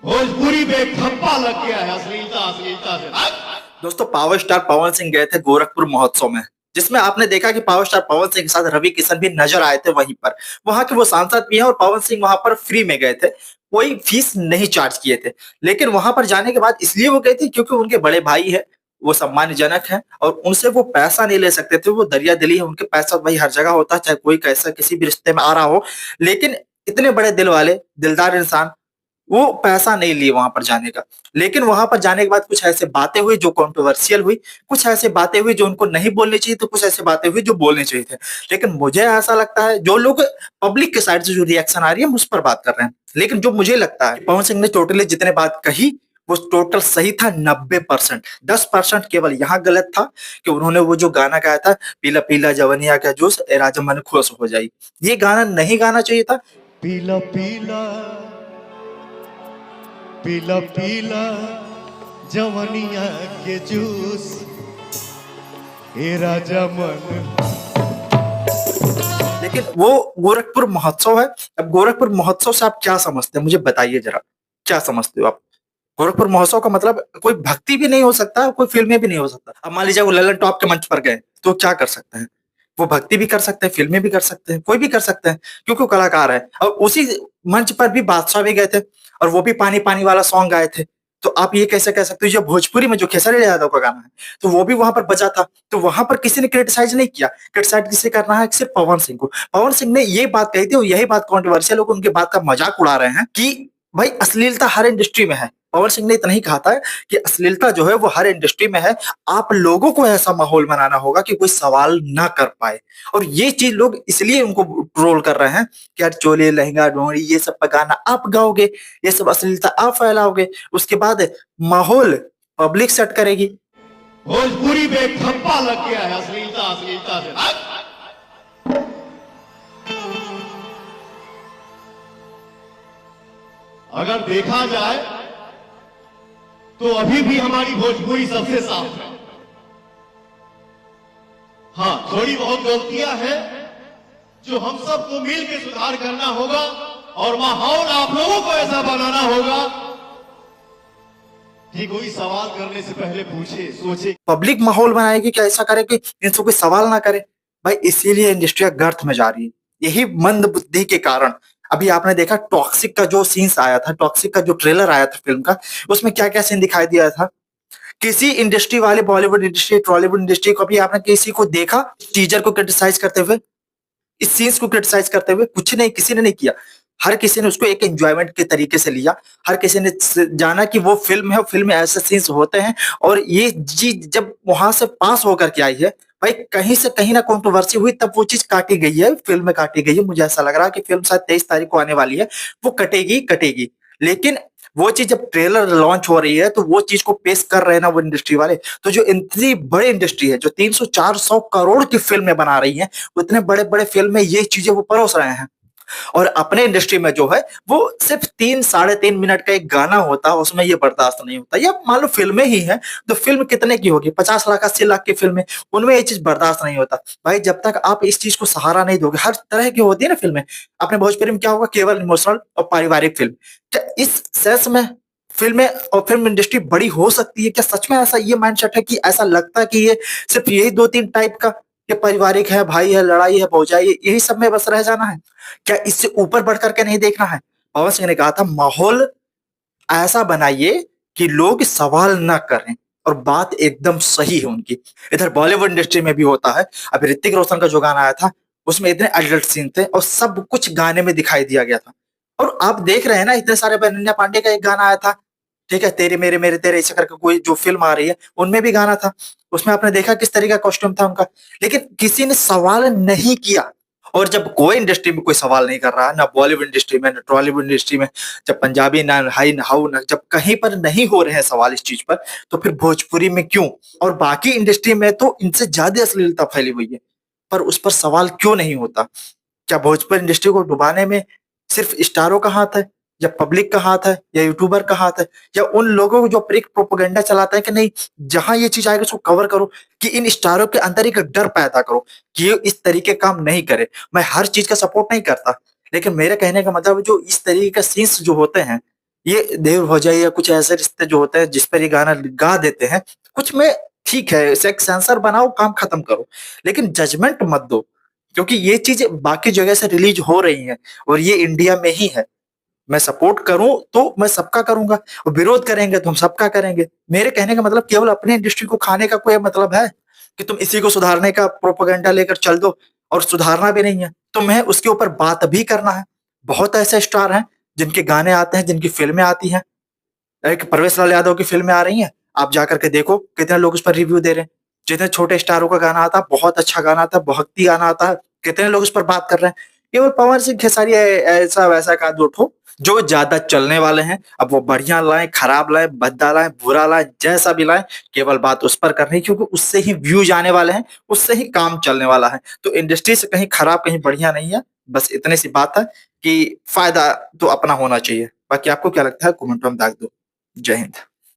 भोजपुरी में ठप्पा लग गया है अश्लीलता अश्लीलता से। दोस्तों, पावर स्टार पवन सिंह गए थे गोरखपुर महोत्सव में, जिसमें आपने देखा कि पावर स्टार पवन सिंह के साथ रवि किशन भी नजर आए थे वहीं पर। वहां के वो सांसद भी हैं और पवन सिंह वहां पर फ्री में गए थे, कोई फीस नहीं चार्ज किए थे। लेकिन वहां पर जाने के बाद इसलिए वो गए थे क्योंकि उनके बड़े भाई है, वो सम्मानजनक है और उनसे वो पैसा नहीं ले सकते थे। वो दरिया दिली है, उनके पैसा भाई हर जगह होता है, चाहे कोई कैसा किसी भी रिश्ते में आ रहा हो। लेकिन इतने बड़े दिल वाले दिलदार इंसान, वो पैसा नहीं लिए वहां पर जाने का। लेकिन वहां पर जाने के बाद कुछ ऐसे बातें हुई जो कंट्रोवर्शियल हुई, कुछ ऐसे बातें हुई जो उनको नहीं बोलनी चाहिए, तो कुछ ऐसे बातें हुई जो बोलनी चाहिए थे। लेकिन मुझे ऐसा लगता है जो लोग पब्लिक के साइड से जो रिएक्शन आ रही है हम उस पर बात कर रहे हैं। लेकिन जो मुझे लगता है पवन सिंह ने टोटली जितने बात कही वो टोटल सही था 90%। 10% केवल यहाँ गलत था कि उन्होंने वो जो गाना गाया था, पीला पीला जवनिया का जूस ए राजा मन खुश हो जाई, ये गाना नहीं गाना चाहिए था। पीला पीला पीला पीला जवनिया के जूस ए राजा मन। लेकिन वो गोरखपुर महोत्सव है। अब गोरखपुर महोत्सव से आप क्या समझते हैं, मुझे बताइए जरा, क्या समझते हो आप? गोरखपुर महोत्सव का मतलब कोई भक्ति भी नहीं हो सकता, कोई फिल्में भी नहीं हो सकता। अब मान लीजिए वो ललन टॉप के मंच पर गए तो क्या कर सकते हैं? वो भक्ति भी कर सकते हैं, फिल्में भी कर सकते हैं, कोई भी कर सकते हैं क्योंकि वो कलाकार है। और उसी मंच पर भी बादशाह भी गए थे और वो भी पानी पानी वाला सॉन्ग गाए थे। तो आप ये कैसे कह सकते हो, जो भोजपुरी में जो खेसारी यादव का गाना है तो वो भी वहां पर बजा था, तो वहां पर किसी ने क्रिटिसाइज नहीं किया। क्रिटिसाइज किसे करना है? सिर्फ पवन सिंह को। पवन सिंह ने ये बात कही थी और यही बात कंट्रोवर्शियल लोग उनके बात का मजाक उड़ा रहे हैं कि भाई अश्लीलता हर इंडस्ट्री में है। पवन सिंह ने इतना ही कहा था कि अश्लीलता जो है वो हर इंडस्ट्री में है, आप लोगों को ऐसा माहौल बनाना होगा कि कोई सवाल ना कर पाए। और ये चीज लोग इसलिए उनको ट्रोल कर रहे हैं कि यार चोले लहंगा डोरी ये सब का गाना आप गाओगे, ये सब अश्लीलता आप फैलाओगे, उसके बाद माहौल पब्लिक सेट करेगी। भोजपुरी में ठप्पा लग गया है अश्लीलता अश्लीलता से। अगर देखा जाए तो अभी भी हमारी भोजपुरी सबसे साफ है। हाँ, थोड़ी बहुत गलतियां हैं जो हम सबको मिल के सुधार करना होगा और माहौल आप लोगों को ऐसा बनाना होगा कि कोई सवाल करने से पहले पूछे सोचे। पब्लिक माहौल बनाएगी कि ऐसा करे कि इनसे कोई सवाल ना करे भाई, इसीलिए इंडस्ट्री गर्त में जा रही है, यही मंद बुद्धि के कारण। अभी आपने देखा टॉक्सिक का जो सीन्स आया था, टॉक्सिक का जो ट्रेलर आया था फिल्म का, उसमें क्या क्या सीन दिखाई दिया था। किसी इंडस्ट्री वाले, बॉलीवुड इंडस्ट्री, टॉलीवुड इंडस्ट्री को भी आपने किसी को देखा टीजर को क्रिटिसाइज करते हुए, इस सीन्स को क्रिटिसाइज करते हुए? कुछ नहीं, किसी ने नहीं किया। हर किसी ने उसको एक एंजॉयमेंट के तरीके से लिया। हर किसी ने जाना कि वो फिल्म है, फिल्म में ऐसे सीन्स होते हैं। और ये चीज जब वहां से पास होकर के आई है भाई, कहीं से कहीं ना कंट्रोवर्सी हुई, तब वो चीज काटी गई है, फिल्म में काटी गई है। मुझे ऐसा लग रहा है कि फिल्म शायद 23 तारीख को आने वाली है, वो कटेगी कटेगी। लेकिन वो चीज जब ट्रेलर लॉन्च हो रही है तो वो चीज को पेश कर रहे हैं ना वो इंडस्ट्री वाले, तो जो इतनी बड़ी इंडस्ट्री है जो 300-400 करोड़ की फिल्में बना रही है, उतने बड़े बड़े फिल्म में ये चीजें वो परोस रहे हैं। और अपने इंडस्ट्री में जो है वो सिर्फ 3-3.5 मिनट का एक गाना होता है, उसमें ये बर्दाश्त नहीं होता। या मान लो फिल्में ही हैं तो फिल्म कितने की होगी, 50 लाख 80 लाख की फिल्में, उनमें ये चीज बर्दाश्त नहीं होता भाई। जब तक आप इस चीज को सहारा नहीं दोगे, हर तरह की होती है ना फिल्में। अपने भोजपुरी में क्या होगा, केवल इमोशनल और पारिवारिक फिल्म। क्या इस सेंस में फिल्में और फिल्म इंडस्ट्री बड़ी हो सकती है? क्या सच में ऐसा ये माइंडसेट है कि ऐसा लगता है कि ये सिर्फ यही 2-3 टाइप का, कि पारिवारिक है, भाई है, लड़ाई है, भौजाई है, यही सब में बस रह जाना है? क्या इससे ऊपर बढ़ करके नहीं देखना है? पवन सिंह ने कहा था माहौल ऐसा बनाइए कि लोग सवाल ना करें, और बात एकदम सही है उनकी। इधर बॉलीवुड इंडस्ट्री में भी होता है। अभी ऋतिक रोशन का जो गाना आया था उसमें इतने एडल्ट सीन थे और सब कुछ गाने में दिखाई दिया गया था। और आप देख रहे हैं ना, इतने सारे, अनन्या पांडे का एक गाना आया था, ठीक है, तेरे मेरे मेरे तेरे, ऐसे करके कोई जो फिल्म आ रही है उनमें भी गाना था, उसमें आपने देखा किस तरीके का कॉस्ट्यूम था उनका। लेकिन किसी ने सवाल नहीं किया। और जब कोई इंडस्ट्री में कोई सवाल नहीं कर रहा, ना बॉलीवुड इंडस्ट्री में, ना टॉलीवुड इंडस्ट्री में, जब पंजाबी ना हाई ना हाउ ना, जब कहीं पर नहीं हो रहे हैं सवाल इस चीज पर, तो फिर भोजपुरी में क्यों? और बाकी इंडस्ट्री में तो इनसे ज्यादा अश्लीलता फैली हुई है, पर उस पर सवाल क्यों नहीं होता? क्या भोजपुरी इंडस्ट्री को डुबाने में सिर्फ स्टारों का हाथ है, या पब्लिक का हाथ है, या यूट्यूबर का हाथ है, या उन लोगों को जो प्रिक प्रोपेगेंडा चलाते हैं कि नहीं जहां ये चीज आएगी उसको कवर करो, कि इन स्टारों के अंदर एक डर पैदा करो कि ये इस तरीके काम नहीं करे? मैं हर चीज का सपोर्ट नहीं करता, लेकिन मेरे कहने का मतलब जो इस तरीके के सीन्स जो होते हैं ये देव हो जाए या कुछ ऐसे रिश्ते जो होते हैं जिस पर ये गाना गा देते हैं, कुछ में ठीक है, इसे एक सेंसर बनाओ, काम खत्म करो, लेकिन जजमेंट मत दो, क्योंकि ये चीज़ें बाकी जगह से रिलीज़ हो रही हैं और ये इंडिया में ही है। मैं सपोर्ट करूँ तो मैं सबका करूँगा और विरोध करेंगे तो हम सबका करेंगे। मेरे कहने का मतलब केवल अपनी इंडस्ट्री को खाने का कोई मतलब है कि तुम इसी को सुधारने का प्रोपेगेंडा लेकर चल दो और सुधारना भी नहीं है। तुम्हें उसके ऊपर बात भी करना है। बहुत ऐसे स्टार हैं जिनके गाने आते हैं, जिनकी फ़िल्में आती हैं। एक प्रवेश लाल यादव की फ़िल्में आ रही हैं, आप जा कर के देखो कितने लोग उस पर रिव्यू दे रहे हैं। जितने छोटे स्टारों का गाना आता है, बहुत अच्छा गाना आता है, भक्ति गाना आता है, कितने लोग उस पर बात कर रहे हैं। केवल पवन सिंह खेसारी ऐसा-वैसा का 2 ठो जो ज़्यादा चलने वाले हैं। अब वो बढ़िया लाएँ, खराब लाएँ, भद्दा लाएँ, बुरा लाएँ, जैसा भी लाएँ, केवल बात उस पर करनी है क्योंकि उससे ही व्यूज़ आने वाले हैं, उससे ही काम चलने वाला है। तो इंडस्ट्री से कहीं खराब, कहीं बढ़िया नहीं है। बस इतनी सी बात है कि फ़ायदा तो अपना होना चाहिए। बाकी आपको क्या लगता है कमेंट में दाग दो। जय हिंद।